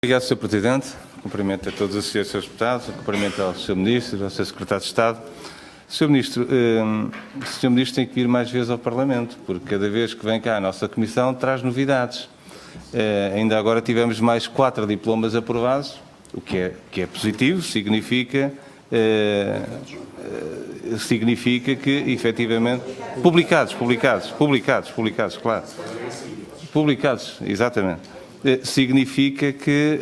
Obrigado, Sr. Presidente. Cumprimento a todos os senhores deputados, cumprimento ao Sr. Ministro, ao Sr. Secretário de Estado. Sr. Ministro, o Sr. Ministro tem que ir mais vezes ao Parlamento, porque cada vez que vem cá a nossa Comissão traz novidades. Ainda agora tivemos mais 4 diplomas aprovados, o que é positivo, significa que, efetivamente, publicados, claro. Publicados, exatamente. Significa que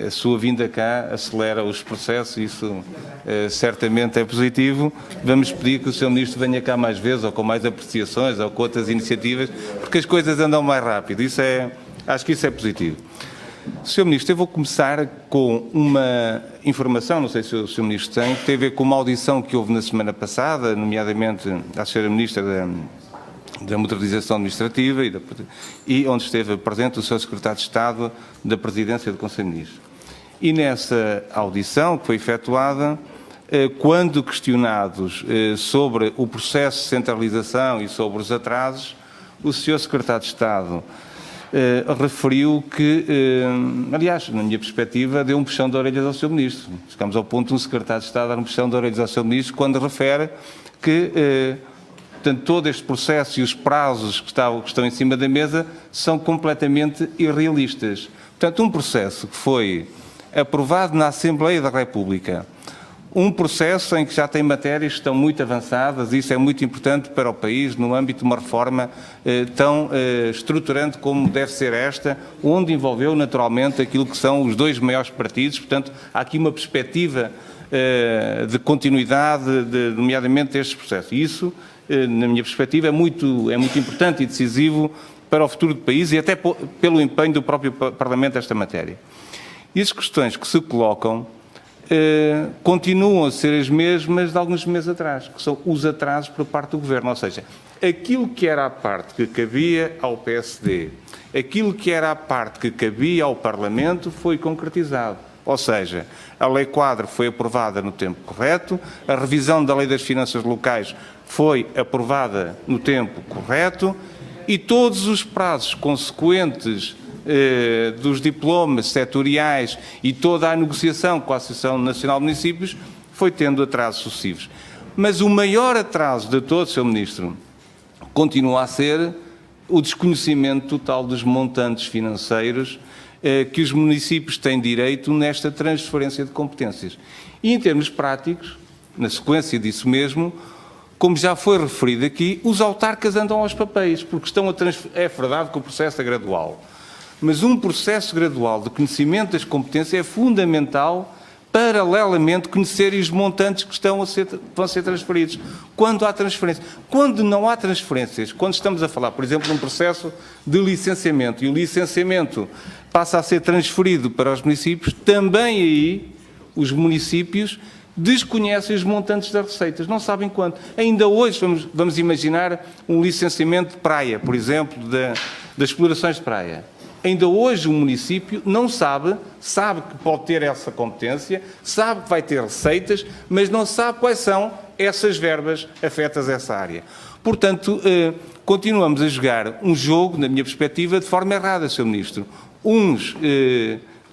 a sua vinda cá acelera os processos, isso certamente é positivo. Vamos pedir que o Sr. Ministro venha cá mais vezes, ou com mais apreciações, ou com outras iniciativas, porque as coisas andam mais rápido. Acho que isso é positivo. Sr. Ministro, eu vou começar com uma informação, não sei se o Sr. Ministro tem a ver com uma audição que houve na semana passada, nomeadamente à Sra. Ministra da Modernização Administrativa e onde esteve presente o Sr. Secretário de Estado da Presidência do Conselho de Ministros. E nessa audição que foi efetuada, quando questionados sobre o processo de centralização e sobre os atrasos, o Sr. Secretário de Estado referiu que, aliás, na minha perspectiva, deu um puxão de orelhas ao Sr. Ministro. Chegamos ao ponto de um Secretário de Estado dar um puxão de orelhas ao Sr. Ministro quando refere que portanto, todo este processo e os prazos que estão em cima da mesa são completamente irrealistas. Portanto, um processo que foi aprovado na Assembleia da República, um processo em que já tem matérias que estão muito avançadas, e isso é muito importante para o país, no âmbito de uma reforma tão estruturante como deve ser esta, onde envolveu naturalmente aquilo que são os 2 maiores partidos, portanto, há aqui uma perspectiva de continuidade, nomeadamente destes processos. E isso, na minha perspectiva, é muito importante e decisivo para o futuro do país e até pelo empenho do próprio Parlamento nesta matéria. E as questões que se colocam continuam a ser as mesmas de alguns meses atrás, que são os atrasos por parte do Governo. Ou seja, aquilo que era a parte que cabia ao PSD, aquilo que era a parte que cabia ao Parlamento foi concretizado. Ou seja, a Lei Quadro foi aprovada no tempo correto, a revisão da Lei das Finanças Locais foi aprovada no tempo correto e todos os prazos consequentes dos diplomas setoriais e toda a negociação com a Associação Nacional de Municípios foi tendo atrasos sucessivos. Mas o maior atraso de todos, Sr. Ministro, continua a ser o desconhecimento total dos montantes financeiros que os municípios têm direito nesta transferência de competências. E, em termos práticos, na sequência disso mesmo, como já foi referido aqui, os autarcas andam aos papéis, porque é verdade que o processo é gradual, mas um processo gradual de conhecimento das competências é fundamental, paralelamente, conhecerem os montantes que vão ser transferidos. Quando há transferências. Quando não há transferências, quando estamos a falar, por exemplo, num processo de licenciamento, e o licenciamento passa a ser transferido para os municípios, também aí os municípios desconhecem os montantes das receitas, não sabem quanto. Ainda hoje, vamos imaginar um licenciamento de praia, por exemplo, das explorações de praia. Ainda hoje o município não sabe que pode ter essa competência, sabe que vai ter receitas, mas não sabe quais são essas verbas afetas a essa área. Portanto, continuamos a jogar um jogo, na minha perspectiva, de forma errada, Sr. Ministro. Uns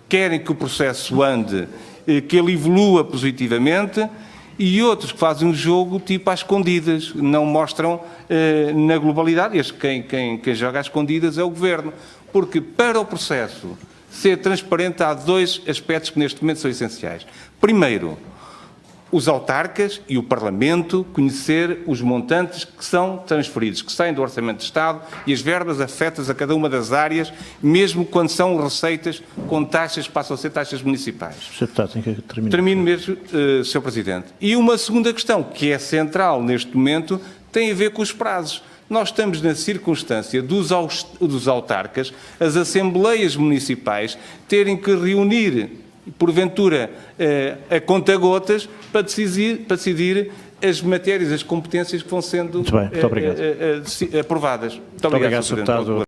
querem que o processo ande, que ele evolua positivamente, e outros que fazem um jogo tipo às escondidas, não mostram na globalidade. Quem joga às escondidas é o Governo. Porque para o processo ser transparente há 2 aspectos que neste momento são essenciais. Primeiro, os autarcas e o Parlamento conhecer os montantes que são transferidos, que saem do Orçamento de Estado e as verbas afetas a cada uma das áreas, mesmo quando são receitas com taxas que passam a ser taxas municipais. Sr. Deputado, tem que terminar. Termino mesmo, Sr. Presidente. E uma segunda questão, que é central neste momento, tem a ver com os prazos. Nós estamos na circunstância dos autarcas, as assembleias municipais, terem que reunir, porventura, a conta-gotas para decidir as matérias, as competências que vão sendo Muito bem, muito obrigado. aprovadas. Muito obrigado, Sr. Deputado.